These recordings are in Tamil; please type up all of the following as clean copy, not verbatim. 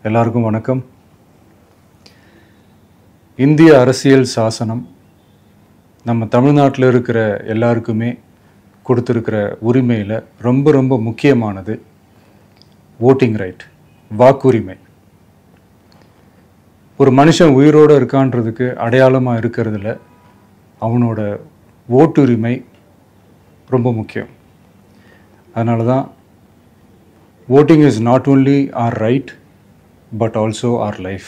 எல்லாருக்கும் வணக்கம். இந்திய அரசியல் சாசனம் நம்ம தமிழ்நாட்டில் இருக்கிற எல்லாருக்குமே கொடுத்துருக்கிற உரிமையில் ரொம்ப ரொம்ப முக்கியமானது ஓட்டிங் ரைட், வாக்குரிமை. ஒரு மனுஷன் உயிரோடு இருக்கான்றதுக்கு அடையாளமாக இருக்கிறதுல அவனோட ஓட்டுரிமை ரொம்ப முக்கியம். அதனால தான் voting is not only our right but also our life.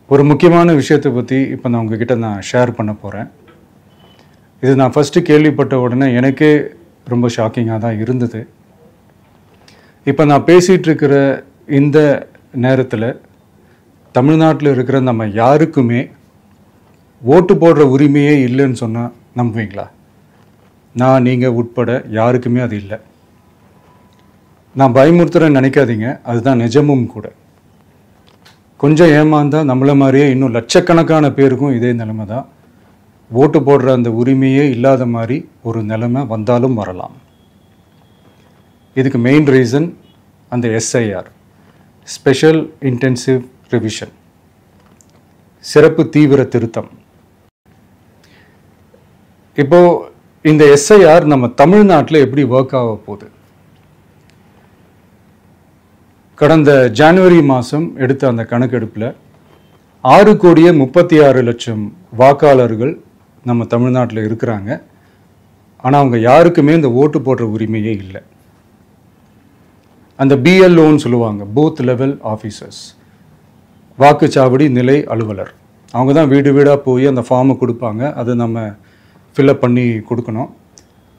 ஒரு முக்கியமான விஷயத்தை பற்றி இப்போ நான் உங்ககிட்ட ஷேர் பண்ண போகிறேன். இது நான் ஃபஸ்ட்டு கேள்விப்பட்ட உடனே எனக்கே ரொம்ப ஷாக்கிங்காக தான் இருந்தது. இப்போ நான் பேசிகிட்டு இருக்கிற இந்த நேரத்தில் தமிழ்நாட்டில் இருக்கிற நம்ம யாருக்குமே ஓட்டு போடுற உரிமையே இல்லைன்னு சொன்னால் நம்புவீங்களா? நான் நீங்கள் உட்பட யாருக்குமே அது இல்லை. நான் பயமுறுத்துறேன்னு நினைக்காதீங்க, அதுதான் நிஜமும் கூட. கொஞ்சம் ஏமாந்தால் நம்மளை மாதிரியே இன்னும் லட்சக்கணக்கான பேருக்கும் இதே நிலைமை தான். ஓட்டு போடுற அந்த உரிமையே இல்லாத மாதிரி ஒரு நிலைமை வந்தாலும் வரலாம். இதுக்கு மெயின் ரீசன் அந்த எஸ்ஐஆர், ஸ்பெஷல் இன்டென்சிவ் ரிவிஷன், சிறப்பு தீவிர திருத்தம். இப்போது இந்த எஸ்ஐஆர் நம்ம தமிழ்நாட்டில் எப்படி ஒர்க் ஆக போகுது? கடந்த ஜனவரி மாதம் எடுத்த அந்த கணக்கெடுப்பில் 6,36,00,000 வாக்காளர்கள் நம்ம தமிழ்நாட்டில் இருக்கிறாங்க. ஆனால் அவங்க யாருக்குமே இந்த ஓட்டு போடுற உரிமையே இல்லை. அந்த பிஎல்ஓன்னு சொல்லுவாங்க, பூத் லெவல் ஆஃபீஸர்ஸ், வாக்குச்சாவடி நிலை அலுவலர். அவங்க தான் வீடு வீடாக போய் அந்த ஃபார்மை கொடுப்பாங்க. அதை நம்ம ஃபில்அப் பண்ணி கொடுக்கணும்.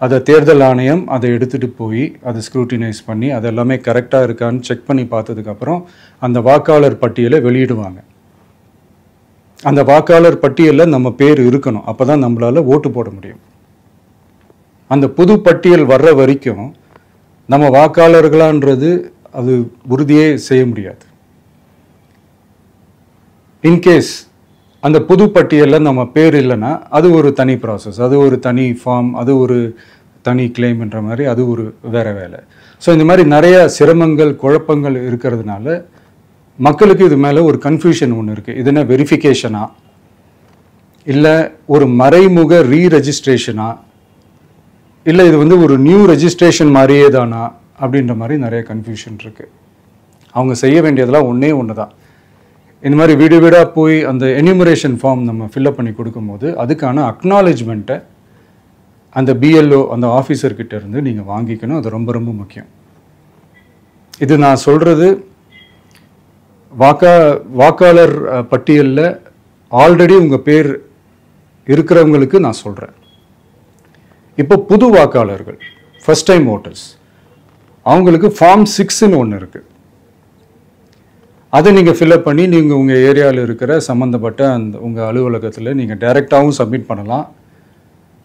அதை தேர்தல் ஆணையம் அதை எடுத்துகிட்டு போய் அதை ஸ்க்ரூட்டினைஸ் பண்ணி அது எல்லாமே கரெக்டாக இருக்கான்னு செக் பண்ணி பார்த்ததுக்கப்புறம் அந்த வாக்காளர் பட்டியலை வெளியிடுவாங்க. அந்த வாக்காளர் பட்டியலில் நம்ம பேர் இருக்கணும், அப்போ தான் நம்மளால் ஓட்டு போட முடியும். அந்த புது பட்டியல் வர்ற வரைக்கும் நம்ம வாக்காளர்களான்றது அது உறுதியே செய்ய முடியாது. இன்கேஸ் அந்த புது பட்டியலில் நம்ம பேர் இல்லைன்னா அது ஒரு தனி ப்ராசஸ், அது ஒரு தனி ஃபார்ம், அது ஒரு தனி கிளைம்ன்ற மாதிரி அது ஒரு வேறு வேலை. ஸோ இந்த மாதிரி நிறைய சிரமங்கள் குழப்பங்கள் இருக்கிறதுனால மக்களுக்கு இது மேலே ஒரு கன்ஃபியூஷன் ஒன்று இருக்குது. இது என்ன வெரிஃபிகேஷனா இல்லை ஒரு மறைமுக ரீரெஜிஸ்ட்ரேஷனா இல்லை இது ஒரு நியூ ரெஜிஸ்ட்ரேஷன் மாதிரியே தானா அப்படின்ற மாதிரி நிறைய கன்ஃபியூஷன் இருக்குது. அவங்க செய்ய வேண்டியதெல்லாம் ஒன்று தான். இந்த மாதிரி வீடு வீடாக போய் அந்த என்யூமரேஷன் ஃபார்ம் நம்ம ஃபில்அப் பண்ணி கொடுக்கும்போது அதுக்கான அக்னாலேஜ்மெண்ட்டை அந்த பிஎல்ஓ அந்த ஆஃபீஸர்கிட்ட இருந்து நீங்கள் வாங்கிக்கணும். அது ரொம்ப ரொம்ப முக்கியம். இது நான் சொல்கிறது வாக்காளர் பட்டியலில் ஆல்ரெடி உங்கள் பேர் இருக்கிறவங்களுக்கு நான் சொல்கிறேன். இப்போ புது வாக்காளர்கள், ஃபர்ஸ்ட் டைம் ஓட்டர்ஸ், அவங்களுக்கு ஃபார்ம் 6ன்னு ஒன்று இருக்குது. அதை நீங்கள் ஃபில்அப் பண்ணி நீங்கள் உங்கள் ஏரியாவில் இருக்கிற சம்மந்தப்பட்ட அந்த உங்கள் அலுவலகத்தில் நீங்கள் டைரெக்டாகவும் சப்மிட் பண்ணலாம்,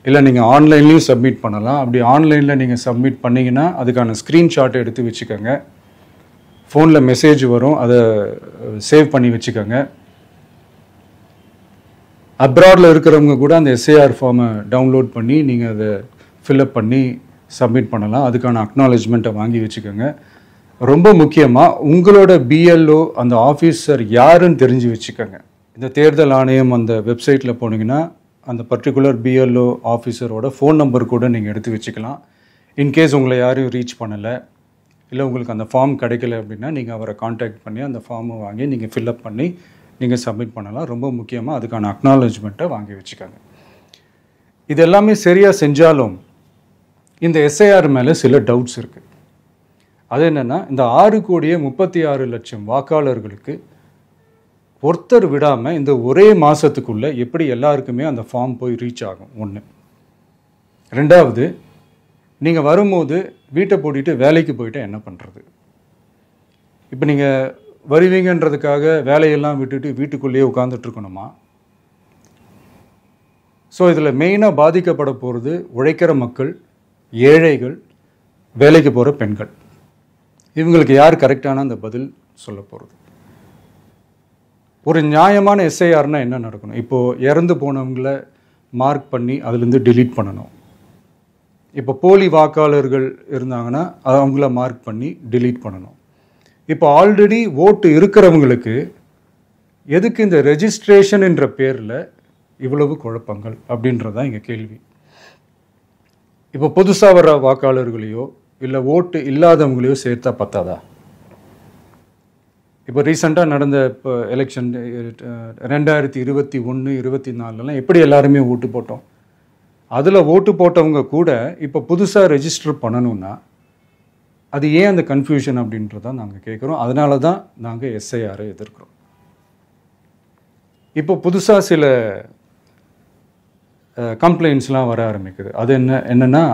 இல்லை நீங்கள் ஆன்லைன்லேயும் சப்மிட் பண்ணலாம். அப்படி ஆன்லைனில் நீங்கள் சப்மிட் பண்ணிங்கன்னா அதுக்கான ஸ்க்ரீன்ஷாட்டை எடுத்து வச்சுக்கோங்க. ஃபோனில் மெசேஜ் வரும், அதை சேவ் பண்ணி வச்சுக்கோங்க. அப்ராடில் இருக்கிறவங்க கூட அந்த எஸ்ஐஆர் ஃபார்மை டவுன்லோட் பண்ணி நீங்கள் அதை ஃபில்அப் பண்ணி சப்மிட் பண்ணலாம். அதுக்கான அக்னாலேஜ்மெண்ட்டை வாங்கி வச்சுக்கோங்க. ரொம்ப முக்கியமாக உங்களோட பிஎல்ஓ அந்த ஆஃபீஸர் யாருன்னு தெரிஞ்சு வச்சுக்கோங்க. இந்த தேர்தல் ஆணையம் அந்த வெப்சைட்டில் போனீங்கன்னா அந்த பர்டிகுலர் பிஎல்ஓ ஆஃபீஸரோட ஃபோன் நம்பர் கூட நீங்கள் எடுத்து வச்சுக்கலாம். இன்கேஸ் உங்களை யாரையும் ரீச் பண்ணலை இல்லை உங்களுக்கு அந்த ஃபார்ம் கிடைக்கல அப்படின்னா நீங்கள் அவரை காண்டாக்ட் பண்ணி அந்த ஃபார்மை வாங்கி நீங்கள் ஃபில்அப் பண்ணி நீங்கள் சப்மிட் பண்ணலாம். ரொம்ப முக்கியமாக அதுக்கான அக்னாலேஜ்மெண்ட்டை வாங்கி வச்சுக்கோங்க. இது எல்லாமே சரியாக செஞ்சாலும் இந்த எஸ்ஐஆர் மேலே சில டவுட்ஸ் இருக்குது. அது என்னென்னா, இந்த 6,36,00,000 வாக்காளர்களுக்கு ஒருத்தர் விடாமல் இந்த ஒரே மாதத்துக்குள்ளே எப்படி எல்லாருக்குமே அந்த ஃபார்ம் போய் ரீச் ஆகும்? ஒன்று. ரெண்டாவது, நீங்கள் வரும்போது வீட்டை பூட்டிட்டு வேலைக்கு போயிட்டு என்ன பண்ணுறது? இப்போ நீங்கள் வருவீங்கன்றதுக்காக வேலையெல்லாம் விட்டுட்டு வீட்டுக்குள்ளேயே உட்காந்துட்ருக்கணுமா? ஸோ இதில் மெயினாக பாதிக்கப்பட போகிறது உழைக்கிற மக்கள், ஏழைகள், வேலைக்கு போகிற பெண்கள். இவங்களுக்கு யார் கரெக்டான அந்த பதில் சொல்ல போகிறது? ஒரு நியாயமான எஸ்ஐஆர்னால் என்ன நடக்கணும்? இப்போது இறந்து போனவங்கள மார்க் பண்ணி அதுலேருந்து டிலீட் பண்ணணும். இப்போ போலி வாக்காளர்கள் இருந்தாங்கன்னா அவங்கள மார்க் பண்ணி டிலீட் பண்ணணும். இப்போ ஆல்ரெடி ஓட்டு இருக்கிறவங்களுக்கு எதுக்கு இந்த ரெஜிஸ்ட்ரேஷன் என்ற பேரில் இவ்வளவு குழப்பங்கள் அப்படின்றதான் இங்கே கேள்வி. இப்போ புதுசாக வர்ற வாக்காளர்களையோ இல்லை ஓட்டு இல்லாதவங்களையோ சேர்த்தா பத்தாதா? இப்போ ரீசெண்டாக நடந்த இப்போ எலெக்ஷன் 2021, 24 எப்படி எல்லாருமே ஓட்டு போட்டோம்? அதில் ஓட்டு போட்டவங்க கூட இப்போ புதுசாக ரெஜிஸ்டர் பண்ணணும்னா அது ஏன் அந்த கன்ஃபியூஷன் அப்படின்றதான் நாங்கள் கேட்குறோம். அதனால தான் நாங்கள் எஸ்ஐஆரை எதிர்க்கிறோம். இப்போ புதுசாக சில கம்ப்ளைண்ட்ஸ்லாம் வர ஆரம்பிக்குது. அது என்னென்னா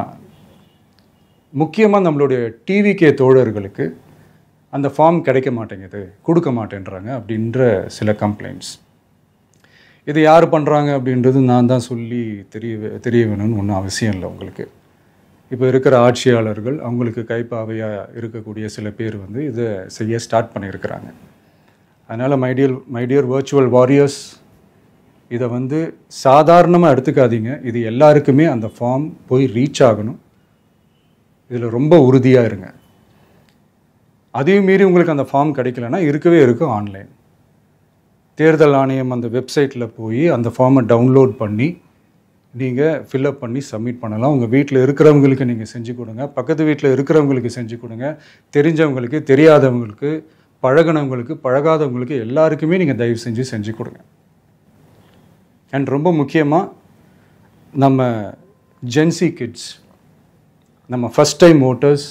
முக்கியமாக நம்மளுடைய டிவிகே தோழர்களுக்கு அந்த ஃபார்ம் கிடைக்க மாட்டேங்குது, கொடுக்க மாட்டேன்றாங்க அப்படின்ற சில கம்ப்ளைண்ட்ஸ். இது யார் பண்ணுறாங்க அப்படின்றது நான் தான் சொல்லி தெரிய வேணும்னு ஒன்றும் அவசியம் இல்லை உங்களுக்கு. இப்போ இருக்கிற ஆட்சியாளர்கள் அவங்களுக்கு கைப்பாவையாக இருக்கக்கூடிய சில பேர் வந்து இதை செய்ய ஸ்டார்ட் பண்ணியிருக்கிறாங்க. அதனால் மைடியர் வர்ச்சுவல் வாரியர்ஸ், இதை வந்து சாதாரணமாக எடுத்துக்காதீங்க. இது எல்லாருக்குமே அந்த ஃபார்ம் போய் ரீச் ஆகணும். இதில் ரொம்ப உறுதியாக இருங்க. அதையும் மீறி உங்களுக்கு அந்த ஃபார்ம் கிடைக்கலன்னா இருக்கவே இருக்கும் ஆன்லைன். தேர்தல் ஆணையம் அந்த வெப்சைட்டில் போய் அந்த ஃபார்மை டவுன்லோட் பண்ணி நீங்கள் ஃபில்அப் பண்ணி சப்மிட் பண்ணலாம். உங்கள் வீட்டில் இருக்கிறவங்களுக்கு நீங்கள் செஞ்சு கொடுங்க, பக்கத்து வீட்டில் இருக்கிறவங்களுக்கு செஞ்சு கொடுங்க, தெரிஞ்சவங்களுக்கு, தெரியாதவங்களுக்கு, பழகினவங்களுக்கு, பழகாதவங்களுக்கு எல்லாருக்குமே நீங்கள் தயவு செஞ்சு கொடுங்க. அண்ட் ரொம்ப முக்கியமாக நம்ம ஜென்சி கிட்ஸ், நம்ம ஃபஸ்ட் டைம் ஓட்டர்ஸ்,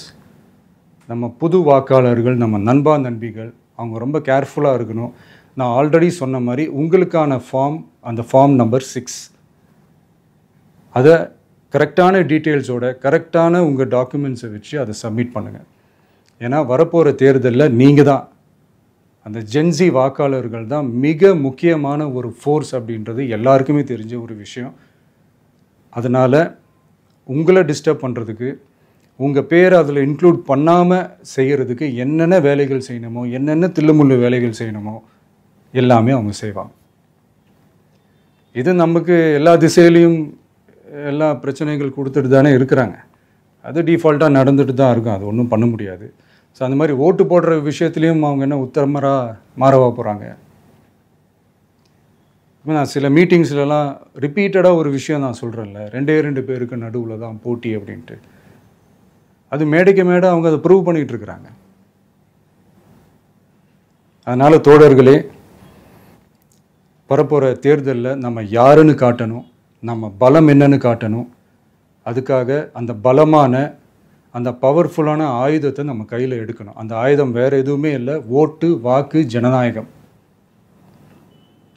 நம்ம புது வாக்காளர்கள், நம்ம நண்பா நண்பிகள், அவங்க ரொம்ப கேர்ஃபுல்லாக இருக்கணும். நான் ஆல்ரெடி சொன்ன மாதிரி உங்களுக்கான ஃபார்ம், அந்த ஃபார்ம் நம்பர் 6, அதை கரெக்டான டீட்டெயில்ஸோட கரெக்டான உங்கள் டாக்குமெண்ட்ஸை வச்சு அதை சப்மிட் பண்ணுங்கள். ஏன்னா வரப்போகிற தேர்தலில் நீங்கள் தான், அந்த ஜென்சி வாக்காளர்கள் தான் மிக முக்கியமான ஒரு ஃபோர்ஸ் அப்படின்றது எல்லாருக்குமே தெரிஞ்ச ஒரு விஷயம். அதனால் உங்களை டிஸ்டர்ப் பண்ணுறதுக்கு, உங்கள் பேரை அதில் இன்க்ளூட் பண்ணாமல் செய்கிறதுக்கு என்னென்ன வேலைகள் செய்யணுமோ, என்னென்ன தில்லுமுள்ளு வேலைகள் செய்யணுமோ எல்லாமே அவங்க செய்வாங்க. இது நமக்கு எல்லா திசையிலையும் எல்லா பிரச்சனைகள் கொடுத்துட்டு தானே இருக்கிறாங்க. அது டிஃபால்ட்டாக நடந்துட்டு தான் இருக்கும். அது ஒன்றும் பண்ண முடியாது. ஸோ அந்த மாதிரி ஓட்டு போடுற விஷயத்துலேயும் அவங்க என்ன மாறவா போகிறாங்க? இப்போ நான் சில மீட்டிங்ஸ்லலாம் ரிப்பீட்டடாக ஒரு விஷயம் நான் சொல்கிறேன்ல, 2 பேருக்கு நடுவில் தான் போட்டி அப்படின்ட்டு. அது மேடைக்கு மேடை அவங்க அதை ப்ரூவ் பண்ணிகிட்டு இருக்கிறாங்க. அதனால் தோழர்களே, வரப்போகிற தேர்தலில் நம்ம யாருன்னு காட்டணும், நம்ம பலம் என்னன்னு காட்டணும். அதுக்காக அந்த பலமான, அந்த பவர்ஃபுல்லான ஆயுதத்தை நம்ம கையில் எடுக்கணும். அந்த ஆயுதம் வேறு எதுவுமே இல்லை, ஓட்டு, வாக்கு, ஜனநாயகம்.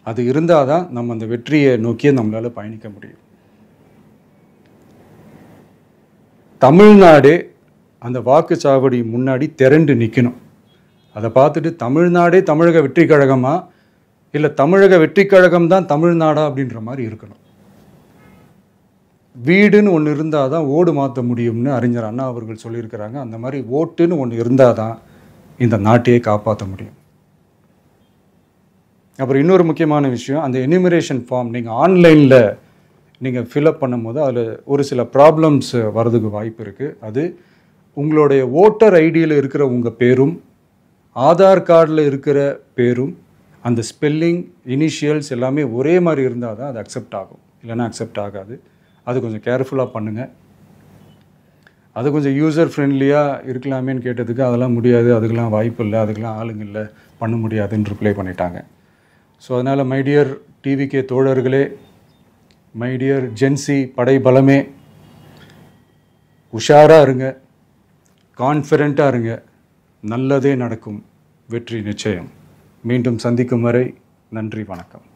அது இருந்தால் தான் நம்ம அந்த வெற்றியை நோக்கியே நம்மளால் பயணிக்க முடியும். தமிழ்நாடே அந்த வாக்குச்சாவடி முன்னாடி திரண்டு நிற்கணும். அதை பார்த்துட்டு தமிழ்நாடே தமிழக வெற்றி கழகமா இல்லை தமிழக வெற்றி கழகம் தான் தமிழ்நாடா அப்படின்ற மாதிரி இருக்கணும். வீடுன்னு ஒன்று இருந்தால் தான் ஓடு மாற்ற முடியும்னு அறிஞர் அண்ணா அவர்கள் சொல்லியிருக்கிறாங்க. அந்த மாதிரி ஓட்டுன்னு ஒன்று இருந்தால் தான் இந்த நாட்டையே காப்பாற்ற முடியும். அப்புறம் இன்னொரு முக்கியமான விஷயம், அந்த எனிமரேஷன் ஃபார்ம் நீங்கள் ஆன்லைனில் நீங்கள் ஃபில்அப் பண்ணும்போது அதில் ஒரு சில ப்ராப்ளம்ஸ் வர்றதுக்கு வாய்ப்பு இருக்குது. அது உங்களுடைய ஓட்டர் ஐடியில் இருக்கிற உங்கள் பேரும் ஆதார் கார்டில் இருக்கிற பேரும் அந்த ஸ்பெல்லிங், இனிஷியல்ஸ் எல்லாமே ஒரே மாதிரி இருந்தால் தான் அது அக்செப்ட் ஆகும், இல்லைன்னா அக்செப்ட் ஆகாது. அது கொஞ்சம் கேர்ஃபுல்லாக பண்ணுங்கள். அது கொஞ்சம் யூசர் ஃப்ரெண்ட்லியாக இருக்கலாமேன்னு கேட்டதுக்கு அதெல்லாம் முடியாது, அதுக்கெல்லாம் வாய்ப்பு இல்லை, அதுக்கெல்லாம் ஆளுங்க இல்லை, பண்ண முடியாதுன்னு ரிப்ளை பண்ணிட்டாங்க. ஸோ அதனால் மைடியர் டிவிகே தோழர்களே, மைடியர் ஜென்சி படை பலமே, உஷாராக இருங்க, கான்ஃபிடெண்ட்டாக இருங்க. நல்லதே நடக்கும். வெற்றி நிச்சயம். மீண்டும் சந்திக்கும் வரை நன்றி, வணக்கம்.